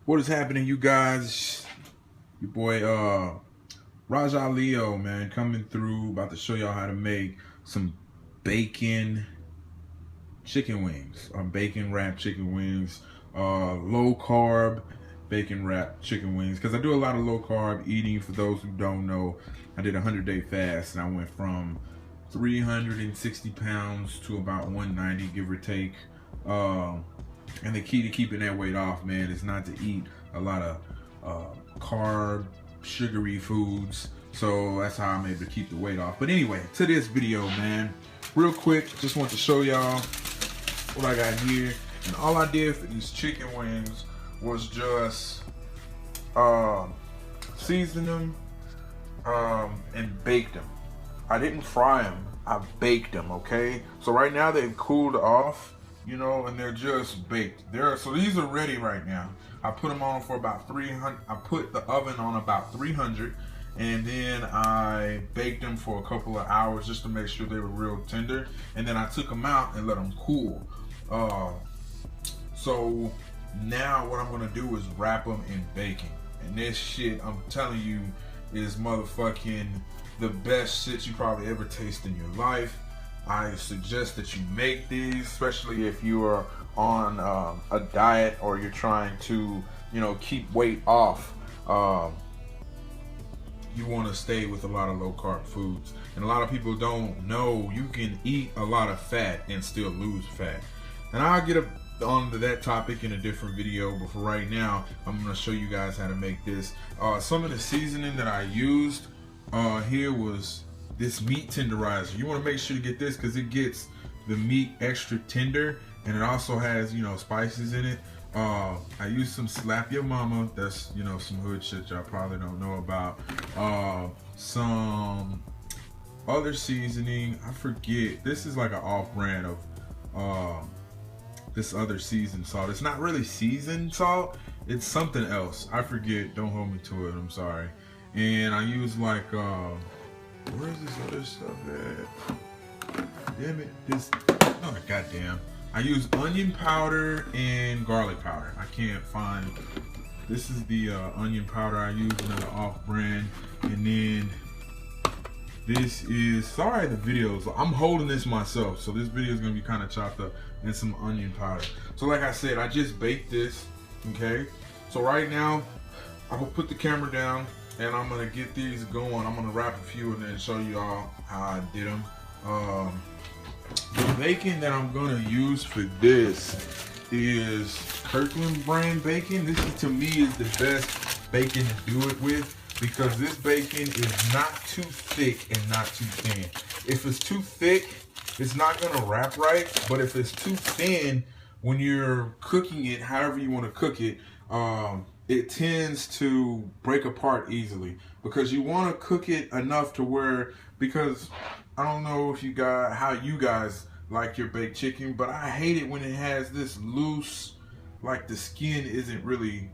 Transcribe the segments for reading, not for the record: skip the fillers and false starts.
What is happening, you guys? Your boy Rajah Leo, man, coming through, about to show y'all how to make some bacon chicken wings, bacon wrapped chicken wings, low carb bacon wrapped chicken wings, because I do a lot of low carb eating. For those who don't know, I did a 100-day fast and I went from 360 pounds to about 190, give or take. And the key to keeping that weight off, man, is not to eat a lot of carb, sugary foods. So that's how I'm able to keep the weight off. But anyway, to this video, man, real quick, just want to show y'all what I got here. And all I did for these chicken wings was just season them and bake them. I didn't fry them, I baked them, okay? So right now they've cooled off, you know, and they're just baked. So these are ready right now. I put them on for about 300. I put the oven on about 300, and then I baked them for a couple of hours just to make sure they were real tender. And then I took them out and let them cool. So now what I'm gonna do is wrap them in bacon. And this shit, I'm telling you, is motherfucking the best shit you probably ever taste in your life. I suggest that you make these, especially if you are on a diet or you're trying to, you know, keep weight off. You want to stay with a lot of low carb foods. And a lot of people don't know you can eat a lot of fat and still lose fat. And I'll get onto that topic in a different video, but for right now, I'm going to show you guys how to make this. Some of the seasoning that I used here was this meat tenderizer. You want to make sure to get this because it gets the meat extra tender, and it also has, you know, spices in it. I used some Slap Your Mama. That's, you know, some hood shit y'all probably don't know about. Some other seasoning, I forget. This is like an off-brand of this other seasoned salt. It's not really seasoned salt. It's something else. I forget. Don't hold me to it. I'm sorry. And I use like where's this other stuff at? Damn it. Oh, goddamn. I use onion powder and garlic powder. I can't find. This is the onion powder I use, another off-brand. And then this is, sorry the videos, I'm holding this myself, so this video is going to be kind of chopped up, and some onion powder. So like I said, I just baked this, okay? So right now, I'm going to put the camera down, and I'm gonna get these going. I'm gonna wrap a few and then show you all how I did them. The bacon that I'm gonna use for this is Kirkland brand bacon. This is, to me, is the best bacon to do it with, because this bacon is not too thick and not too thin. If it's too thick, it's not gonna wrap right, but if it's too thin, when you're cooking it, however you wanna cook it, it tends to break apart easily, because you want to cook it enough to where, because I don't know if you guys, how you guys like your baked chicken, but I hate it when it has this loose, like the skin isn't really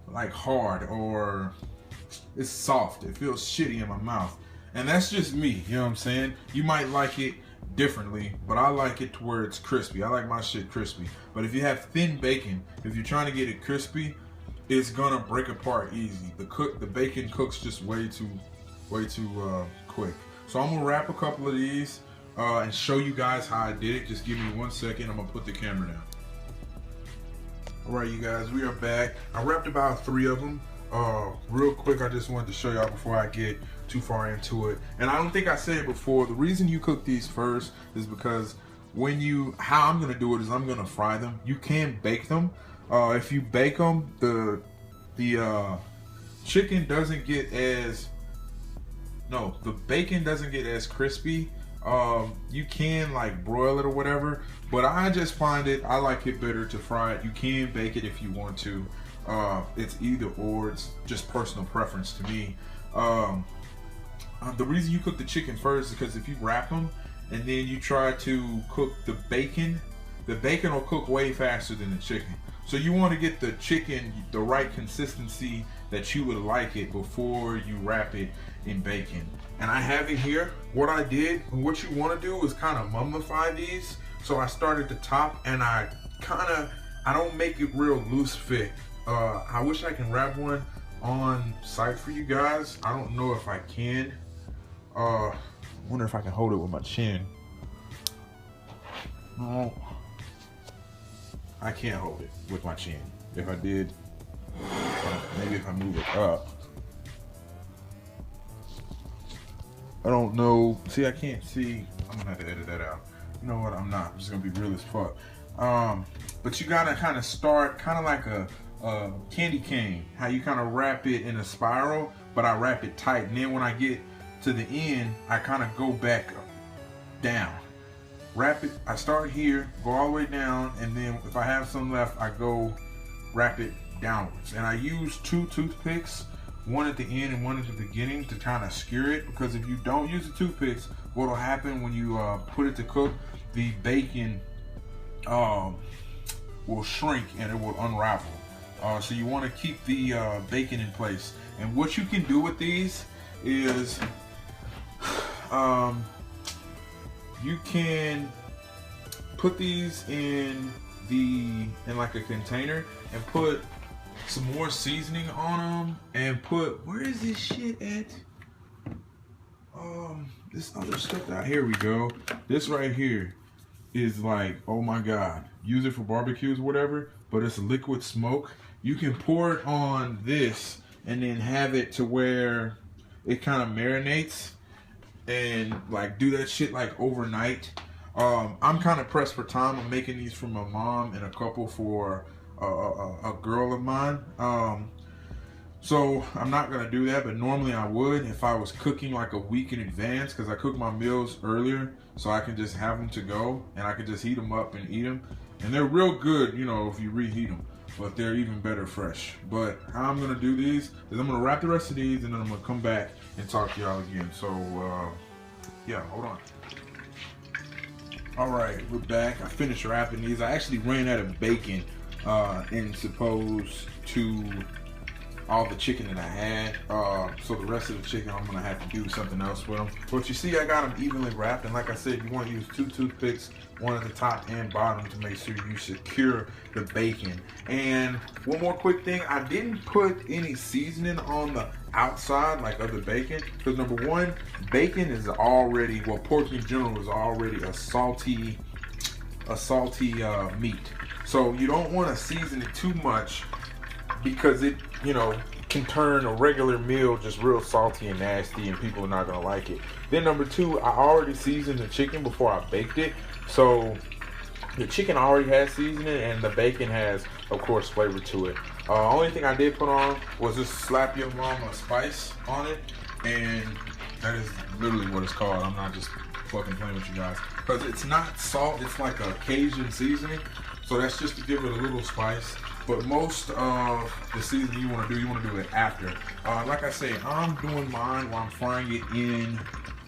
like hard, or it's soft. It feels shitty in my mouth. And that's just me, you know what I'm saying? You might like it differently, but I like it to where it's crispy. I like my shit crispy. But if you have thin bacon, if you're trying to get it crispy, it's gonna break apart easy. The bacon cooks just way too quick. So I'm gonna wrap a couple of these and show you guys how I did it. Just give me 1 second. I'm gonna put the camera down. All right, you guys, we are back. I wrapped about 3 of them. Real quick, I just wanted to show y'all before I get too far into it. And I don't think I said it before. The reason you cook these first is because how I'm gonna do it is I'm gonna fry them. You can bake them. If you bake them, the chicken doesn't get the bacon doesn't get as crispy. You can like broil it or whatever, but I just find I like it better to fry it. You can bake it if you want to. It's either or. It's just personal preference to me. The reason you cook the chicken first is because if you wrap them and then you try to cook the bacon will cook way faster than the chicken. So you want to get the chicken the right consistency that you would like it before you wrap it in bacon. And I have it here. What I did, and what you want to do is kind of mummify these. So I start at the top, and I don't make it real loose fit. I wish I can wrap one on site for you guys. I don't know if I can. Wonder if I can hold it with my chin. No, I can't hold it with my chin. If I did, maybe if I move it up. I don't know. See, I can't see. I'm gonna have to edit that out. You know what? I'm not. I'm just gonna be real as fuck. But you gotta kind of start kind of like a candy cane. How you kind of wrap it in a spiral, but I wrap it tight. And then when I get to the end, I kind of go back down. Wrap it. I start here, go all the way down, and then if I have some left, I go wrap it downwards. And I use 2 toothpicks, one at the end and one at the beginning, to kind of skewer it, because if you don't use the toothpicks, what will happen when you put it to cook, the bacon will shrink and it will unravel. So you want to keep the bacon in place. And what you can do with these is you can put these in like a container and put some more seasoning on them, and put, where is this shit at? This other stuff out here we go. This right here is like, oh my god, use it for barbecues or whatever, but it's liquid smoke. You can pour it on this and then have it to where it kind of marinates, and like do that shit like overnight. I'm kind of pressed for time. I'm making these for my mom and a couple for a girl of mine. So I'm not gonna do that, but normally I would if I was cooking like a week in advance, because I cook my meals earlier so I can just have them to go and I can just heat them up and eat them. And they're real good, you know, if you reheat them, but they're even better fresh. But how I'm gonna do these is I'm gonna wrap the rest of these and then I'm gonna come back and talk to y'all again. So yeah, hold on. All right, we're back. I finished wrapping these. I actually ran out of bacon and supposed to all the chicken that I had, so the rest of the chicken I'm gonna have to do something else with them. But you see, I got them evenly wrapped, and like I said, you want to use 2 toothpicks, one at the top and bottom, to make sure you secure the bacon. And one more quick thing, I didn't put any seasoning on the outside like other bacon, because number one, bacon is already, well, pork in general is already a salty meat. So you don't want to season it too much, because it, you know, can turn a regular meal just real salty and nasty, and people are not gonna like it. Then number two, I already seasoned the chicken before I baked it, so the chicken already has seasoning, and the bacon has, of course, flavor to it. Only thing I did put on was just slap your mama spice on it, and that is literally what it's called. I'm not just fucking playing with you guys, because it's not salt, it's like a Cajun seasoning, so that's just to give it a little spice. But most of the seasoning you want to do it after. Like I say, I'm doing mine while I'm frying it in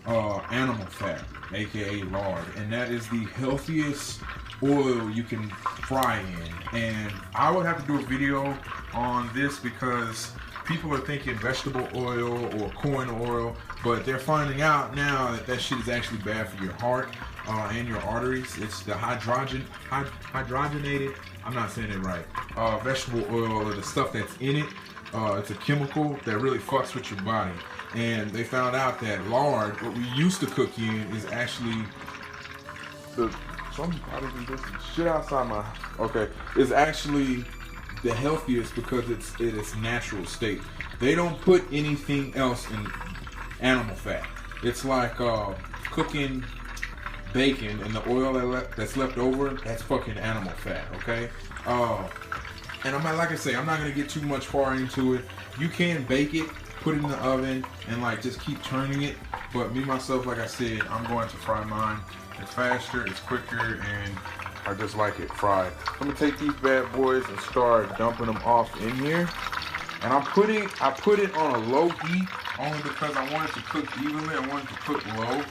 animal fat, aka lard, and that is the healthiest oil you can fry in. And I would have to do a video on this, because people are thinking vegetable oil or corn oil, but they're finding out now that that shit is actually bad for your heart and your arteries. It's the hydrogenated, I'm not saying it right, vegetable oil, or the stuff that's in it. It's a chemical that really fucks with your body. And they found out that lard, what we used to cook in, is actually shit outside my, okay, is actually the healthiest, because it's in its natural state. They don't put anything else in animal fat. It's like cooking bacon, and the oil that's left over, that's fucking animal fat, okay? And I'm not, like I say, I'm not gonna get too much far into it. You can bake it, put it in the oven, and like just keep turning it. But me myself, like I said, I'm going to fry mine. It's faster, it's quicker, and I just like it fried. I'm gonna take these bad boys and start dumping them off in here. And I put it on a low heat only because I want it to cook evenly. I want it to cook low.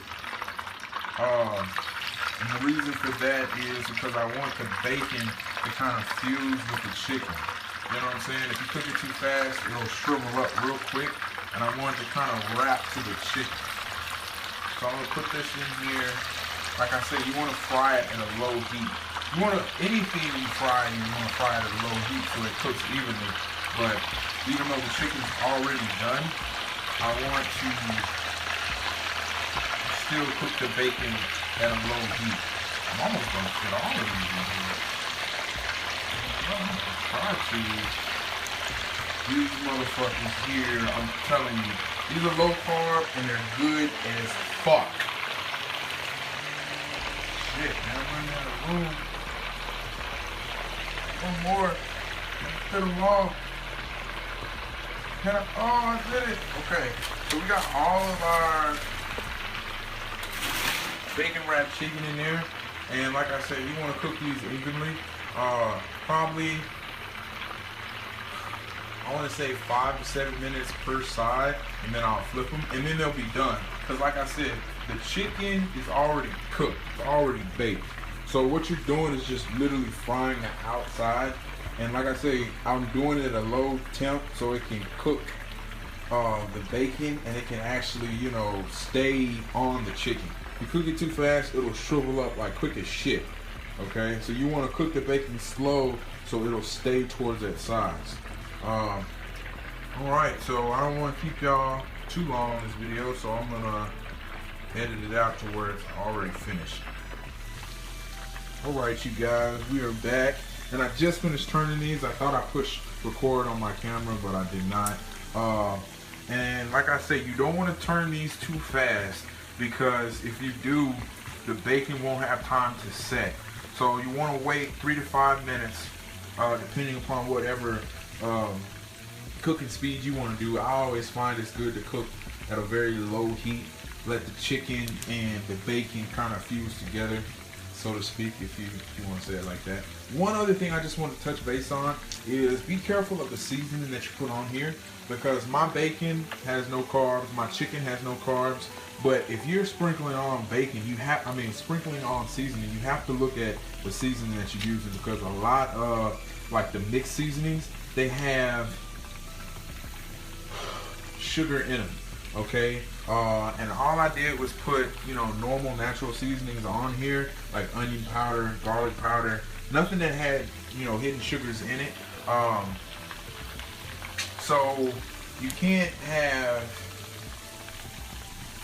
And the reason for that is because I want the bacon to kind of fuse with the chicken. You know what I'm saying? If you cook it too fast, it'll shrivel up real quick. And I want it to kind of wrap to the chicken. So I'm gonna put this in here. Like I said, you want to fry it at a low heat. You want to, anything you fry, you want to fry it at a low heat so it cooks evenly. But even though the chicken's already done, I want to still cook the bacon at a low heat. I'm almost going to fit all of these in here. Try to. These motherfuckers here, I'm telling you, these are low carb and they're good as fuck. Shit, man, I'm running out of room. One more. Fit them all. Oh, I did it. Okay, so we got all of our bacon wrapped chicken in there. And like I said, you want to cook these evenly. Probably, I want to say 5 to 7 minutes per side, and then I'll flip them, and then they'll be done. Because like I said, the chicken is already cooked, it's already baked. So what you're doing is just literally frying the outside. And like I say, I'm doing it at a low temp so it can cook the bacon, and it can actually, you know, stay on the chicken. If you cook it too fast, it'll shrivel up like quick as shit. Okay, so you want to cook the bacon slow so it'll stay towards that size. Alright, so I don't want to keep y'all too long in this video, so I'm gonna edit it out to where it's already finished. Alright, you guys, we are back, and I just finished turning these. I thought I pushed record on my camera, but I did not. And like I said, you don't want to turn these too fast, because if you do, the bacon won't have time to set. So you want to wait 3 to 5 minutes, depending upon whatever cooking speed you want to do. I always find it's good to cook at a very low heat. Let the chicken and the bacon kind of fuse together, so to speak, if you want to say it like that. One other thing I just want to touch base on is be careful of the seasoning that you put on here, because my bacon has no carbs, my chicken has no carbs. But if you're sprinkling on bacon, sprinkling on seasoning, you have to look at the seasoning that you're using, because a lot of like the mixed seasonings, they have sugar in them. Okay, and all I did was put, you know, normal natural seasonings on here, like onion powder, garlic powder, nothing that had, you know, hidden sugars in it. So you can't have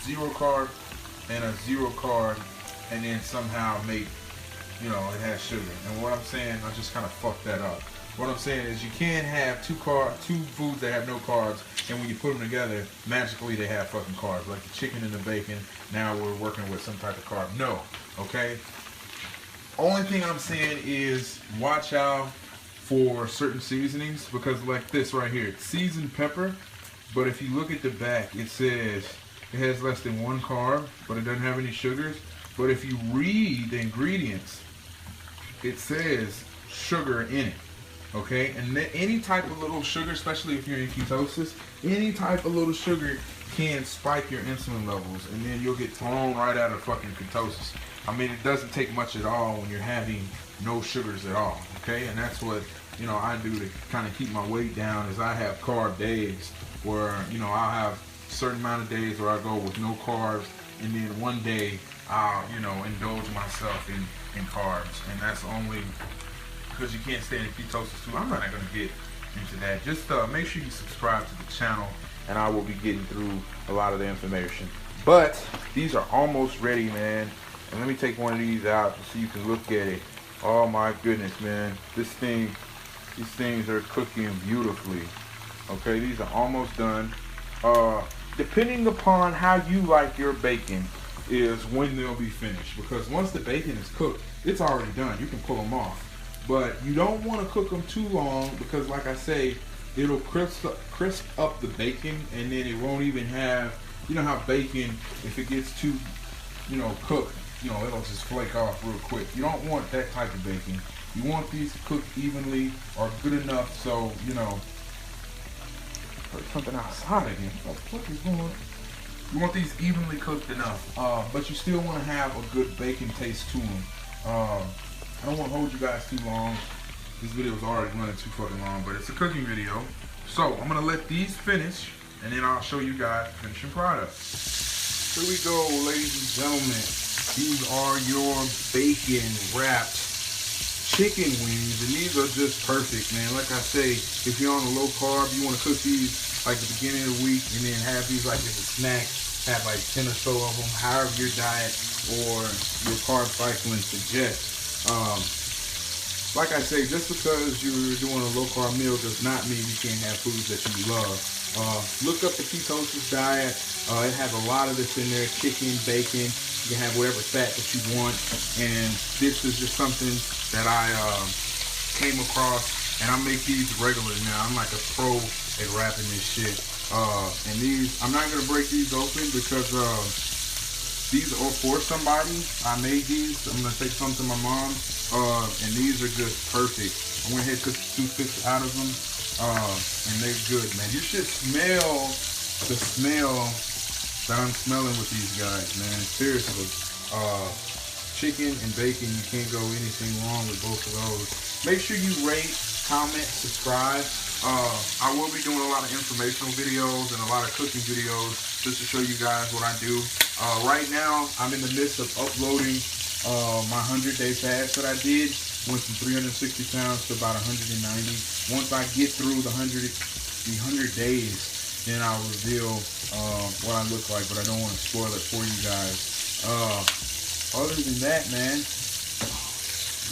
0 carb and a 0 carb and then somehow make, you know, it has sugar. And what I'm saying, I just kind of fucked that up. What I'm saying is you can't have two foods that have no carbs, and when you put them together, magically they have fucking carbs. Like the chicken and the bacon, now we're working with some type of carb. No, okay? Only thing I'm saying is watch out for certain seasonings, because like this right here, it's seasoned pepper, but if you look at the back, it says it has less than 1 carb, but it doesn't have any sugars. But if you read the ingredients, it says sugar in it. Okay, and then any type of little sugar, especially if you're in ketosis, any type of little sugar can spike your insulin levels, and then you'll get thrown right out of fucking ketosis. I mean, it doesn't take much at all when you're having no sugars at all. Okay, and that's what, you know, I do to kind of keep my weight down. Is I have carb days where, you know, I'll have a certain amount of days where I go with no carbs, and then one day I'll, you know, indulge myself in carbs, and that's only because you can't stay in ketosis too. I'm not going to get into that. Just make sure you subscribe to the channel, and I will be getting through a lot of the information. But these are almost ready, man. And let me take one of these out so you can look at it. Oh my goodness, man. These things are cooking beautifully. Okay, these are almost done. Depending upon how you like your bacon is when they'll be finished. Because once the bacon is cooked, it's already done. You can pull them off. But you don't want to cook them too long, because like I say, it'll crisp up the bacon, and then it won't even have, you know how bacon, if it gets too, you know, cooked, you know, it'll just flake off real quick. You don't want that type of bacon. You want these to cook evenly or good enough so, you know, there's something outside again. What the fuck is going on? You want these evenly cooked enough, but you still want to have a good bacon taste to them. I don't want to hold you guys too long. This video is already running too fucking long, but it's a cooking video. So I'm gonna let these finish, and then I'll show you guys the finishing product. Here we go, ladies and gentlemen. These are your bacon wrapped chicken wings, and these are just perfect, man. Like I say, if you're on a low carb, you want to cook these like the beginning of the week, and then have these like as a snack. Have like 10 or so of them, however your diet or your carb cycling suggests. Like I say, just because you're doing a low carb meal does not mean you can't have foods that you love. Look up the ketosis diet. It has a lot of this in there: chicken, bacon. You can have whatever fat that you want. And this is just something that I came across, and I make these regularly now. I'm like a pro at wrapping this shit. And these, I'm not gonna break these open because these are for somebody. I made these. I'm gonna take some to my mom. And these are just perfect. I went ahead and took the toothpicks out of them. And they're good, man. You should smell the smell that I'm smelling with these guys, man. Seriously. Chicken and bacon, you can't go anything wrong with both of those. Make sure you rate, comment, subscribe. I will be doing a lot of informational videos and a lot of cooking videos just to show you guys what I do. Right now, I'm in the midst of uploading my 100-day fast that I did. Went from 360 pounds to about 190. Once I get through the 100 days, then I'll reveal what I look like, but I don't want to spoil it for you guys. Other than that, man,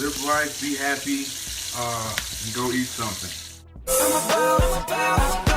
live life, be happy, and go eat something. I'm about